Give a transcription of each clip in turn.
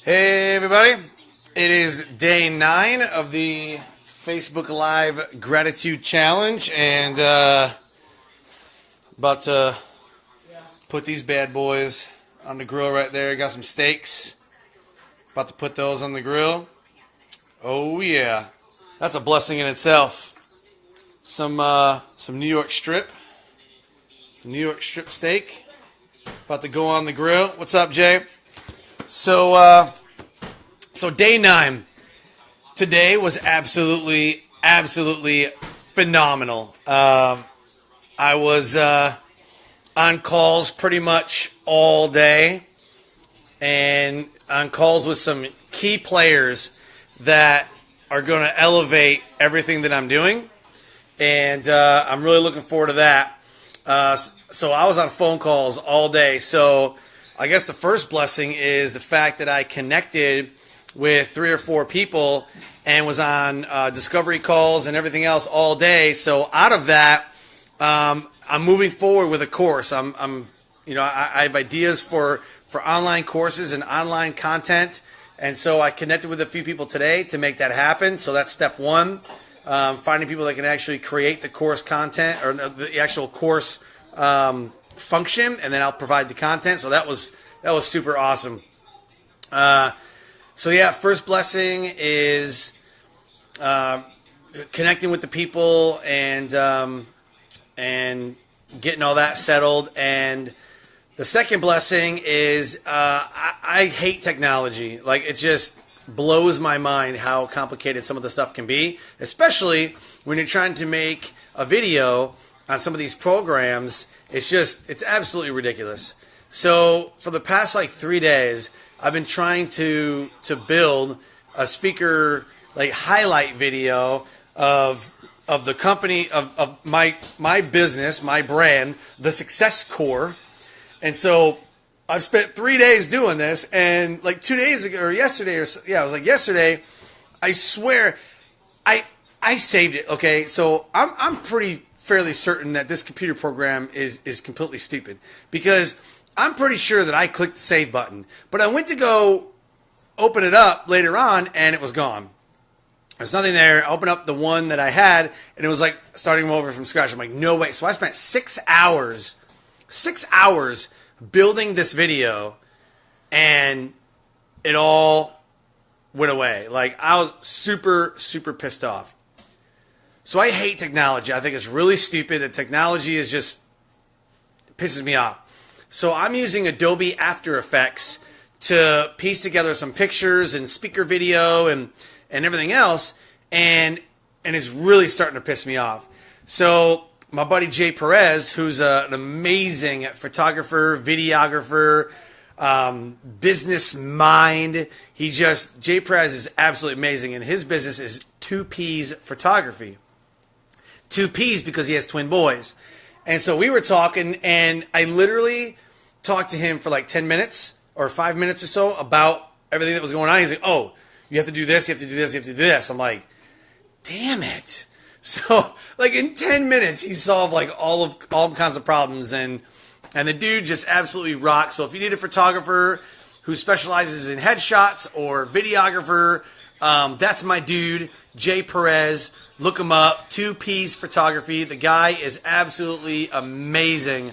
Hey everybody, it is day 9 of the Facebook Live Gratitude Challenge, and about to put these bad boys on the grill right there. Got some steaks, about to put those on the grill. Oh yeah, that's a blessing in itself. Some New York strip, some New York strip steak, about to go on the grill. What's up, Jay? So day 9 today was absolutely phenomenal. I was on calls pretty much all day, and on calls with some key players that are going to elevate everything that I'm doing, and I'm really looking forward to that. So I was on phone calls all day. So I guess the first blessing is the fact that I connected with 3 or 4 people and was on discovery calls and everything else all day. So out of that, I'm moving forward with a course. I have ideas for online courses and online content, and so I connected with a few people today to make that happen. So that's step 1, finding people that can actually create the course content or the actual course function, and then I'll provide the content. So that was super awesome. So yeah, first blessing is connecting with the people and getting all that settled. And the second blessing is I hate technology. Like, it just blows my mind how complicated some of the stuff can be, especially when you're trying to make a video on some of these programs. It's absolutely ridiculous. So for the past 3 days, I've been trying to build a speaker highlight video of the company, of my business, my brand, the Success Core. And so I've spent 3 days doing this, and 2 days ago, or yesterday, yesterday, I swear I saved it. Okay, so I'm fairly certain that this computer program is completely stupid, because I'm pretty sure that I clicked the save button, but I went to go open it up later on, and it was gone. There's nothing there. I opened up the one that I had, and it was like starting over from scratch. I'm like, no way. So I spent 6 hours building this video, and it all went away. I was super pissed off. So I hate technology. I think it's really stupid. And technology is just, it pisses me off. So I'm using Adobe After Effects to piece together some pictures and speaker video and everything else, and it's really starting to piss me off. So my buddy Jay Perez, who's an amazing photographer, videographer, business mind, Jay Perez is absolutely amazing, and his business is 2Ps Photography. 2Ps because he has twin boys. And so we were talking, and I literally talked to him for 10 minutes or 5 minutes or so about everything that was going on. He's like, oh, you have to do this, you have to do this, you have to do this. I'm like, damn it. So in 10 minutes, he solved all kinds of problems, and the dude just absolutely rocks. So if you need a photographer who specializes in headshots or videographer, that's my dude, Jay Perez. Look him up, 2Ps Photography. The guy is absolutely amazing.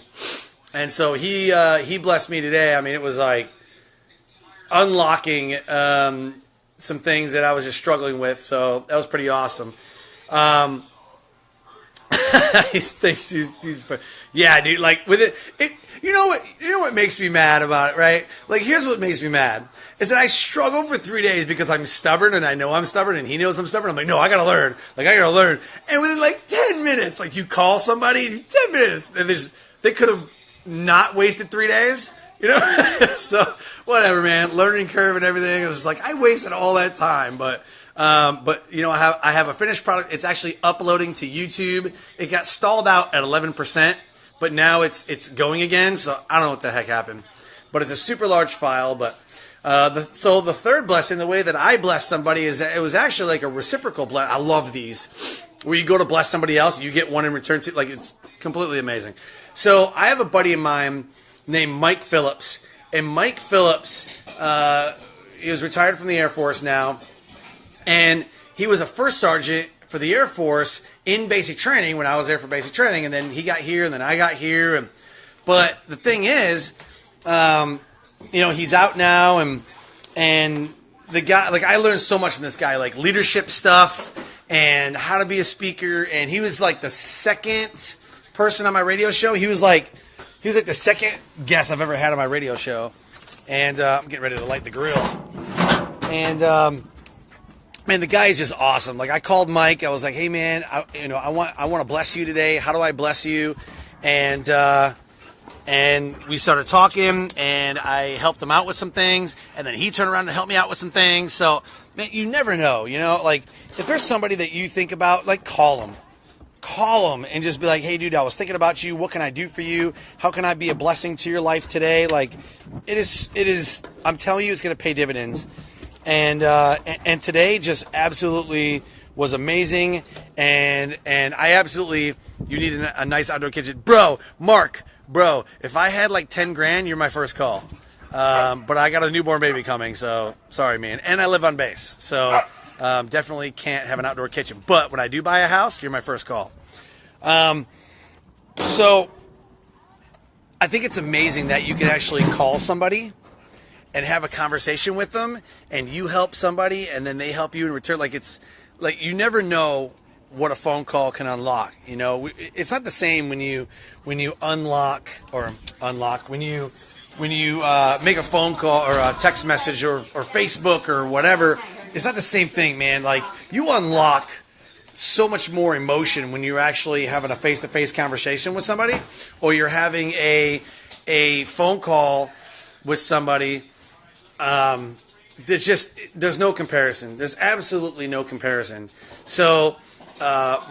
And so he blessed me today. I mean, it was unlocking some things that I was just struggling with. So that was pretty awesome. Thanks, dude. Yeah, dude. With it, you know what makes me mad about it, right? Here's what makes me mad is that I struggle for 3 days because I'm stubborn, and I know I'm stubborn, and he knows I'm stubborn. I'm like, no, I gotta learn. I gotta learn. And within 10 minutes, you call somebody, 10 minutes, and they could have not wasted 3 days, So whatever, man. Learning curve and everything. It was I wasted all that time, but I have a finished product. It's actually uploading to YouTube. It got stalled out at 11%, but now it's going again. So I don't know what the heck happened, but it's a super large file. But so the third blessing, the way that I bless somebody, is that it was actually a reciprocal bless. I love these, where you go to bless somebody else, you get one in return to. It's completely amazing. So I have a buddy of mine named Mike Phillips, and Mike Phillips he was retired from the Air Force now, and he was a first sergeant for the Air Force in basic training when I was there for basic training, and then he got here, and then I got here, but the thing is, he's out now, and the guy, like, I learned so much from this guy, like leadership stuff and how to be a speaker, and he was like the second person on my radio show. He was like the second guest I've ever had on my radio show, and I'm getting ready to light the grill, and man, the guy is just awesome. Like, I called Mike. I was like, "Hey, man, I want to bless you today. How do I bless you?" And we started talking, and I helped him out with some things, and then he turned around and helped me out with some things. So, man, you never know, like, if there's somebody that you think about, like, call them and just be like, "Hey, dude, I was thinking about you. What can I do for you? How can I be a blessing to your life today?" Like, it is, I'm telling you, it's going to pay dividends. And today just absolutely was amazing. And I absolutely, you need a nice outdoor kitchen. Mark, if I had like 10 grand, you're my first call. But I got a newborn baby coming, so sorry, man. And I live on base, so definitely can't have an outdoor kitchen. But when I do buy a house, you're my first call. So I think it's amazing that you can actually call somebody and have a conversation with them, and you help somebody, and then they help you in return. Like, it's like, you never know what a phone call can unlock. It's not the same when you unlock when you make a phone call or a text message or Facebook or whatever. It's not the same thing, man. Like, you unlock so much more emotion when you're actually having a face-to-face conversation with somebody, or you're having a phone call with somebody. There's no comparison. There's absolutely no comparison. So,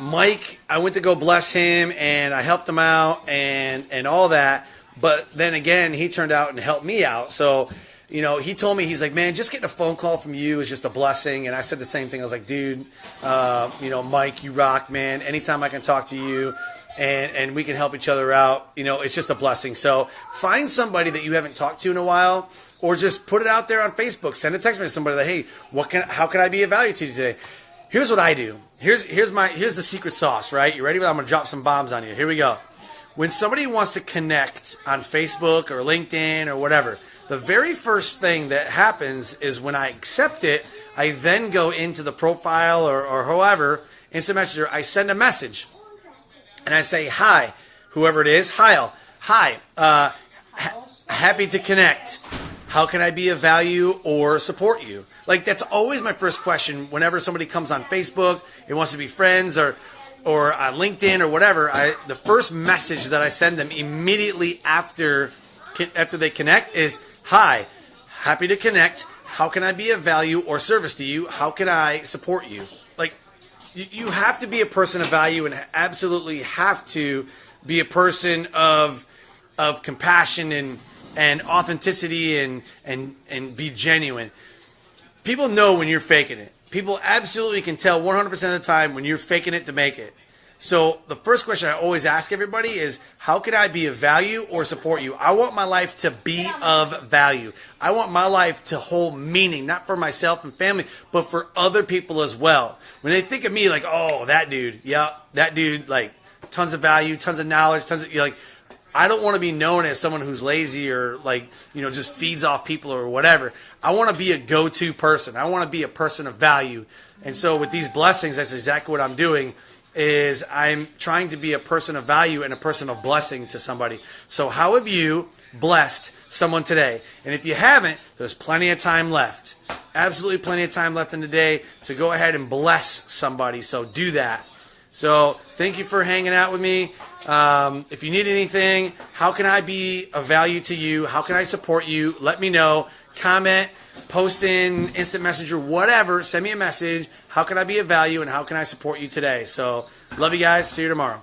Mike, I went to go bless him, and I helped him out and all that. But then again, he turned out and helped me out. So, he told me, he's like, "Man, just getting a phone call from you is just a blessing." And I said the same thing. I was like, "Dude, Mike, you rock, man. Anytime I can talk to you and we can help each other out, it's just a blessing." So find somebody that you haven't talked to in a while, or just put it out there on Facebook. Send a text message to somebody that, "Hey, how can I be of value to you today?" Here's what I do. Here's the secret sauce, right? You ready? I'm going to drop some bombs on you. Here we go. When somebody wants to connect on Facebook or LinkedIn or whatever, the very first thing that happens is when I accept it, I then go into the profile or however, instant messenger, I send a message. And I say, "Hi," whoever it is, "Hi, happy to connect. How can I be of value or support you?" Like, that's always my first question whenever somebody comes on Facebook and wants to be friends, or on LinkedIn or whatever. The first message that I send them immediately after they connect is, "Hi, happy to connect. How can I be of value or service to you? How can I support you?" Like, you have to be a person of value, and absolutely have to be a person of compassion and authenticity and be genuine. People know when you're faking it. People absolutely can tell 100% of the time when you're faking it to make it. So the first question I always ask everybody is, how can I be of value or support you? I want my life to be of value. I want my life to hold meaning, not for myself and family, but for other people as well. When they think of me, like, "Oh, that dude, yeah, that dude, like, tons of value, tons of knowledge, I don't want to be known as someone who's lazy or, like, just feeds off people or whatever. I want to be a go-to person. I want to be a person of value. And so with these blessings, that's exactly what I'm doing, is I'm trying to be a person of value and a person of blessing to somebody. So how have you blessed someone today? And if you haven't, there's plenty of time left. Absolutely plenty of time left in the day to go ahead and bless somebody. So do that. So thank you for hanging out with me. If you need anything, how can I be of value to you? How can I support you? Let me know. Comment, post in instant messenger, whatever. Send me a message. How can I be of value and how can I support you today? So love you guys. See you tomorrow.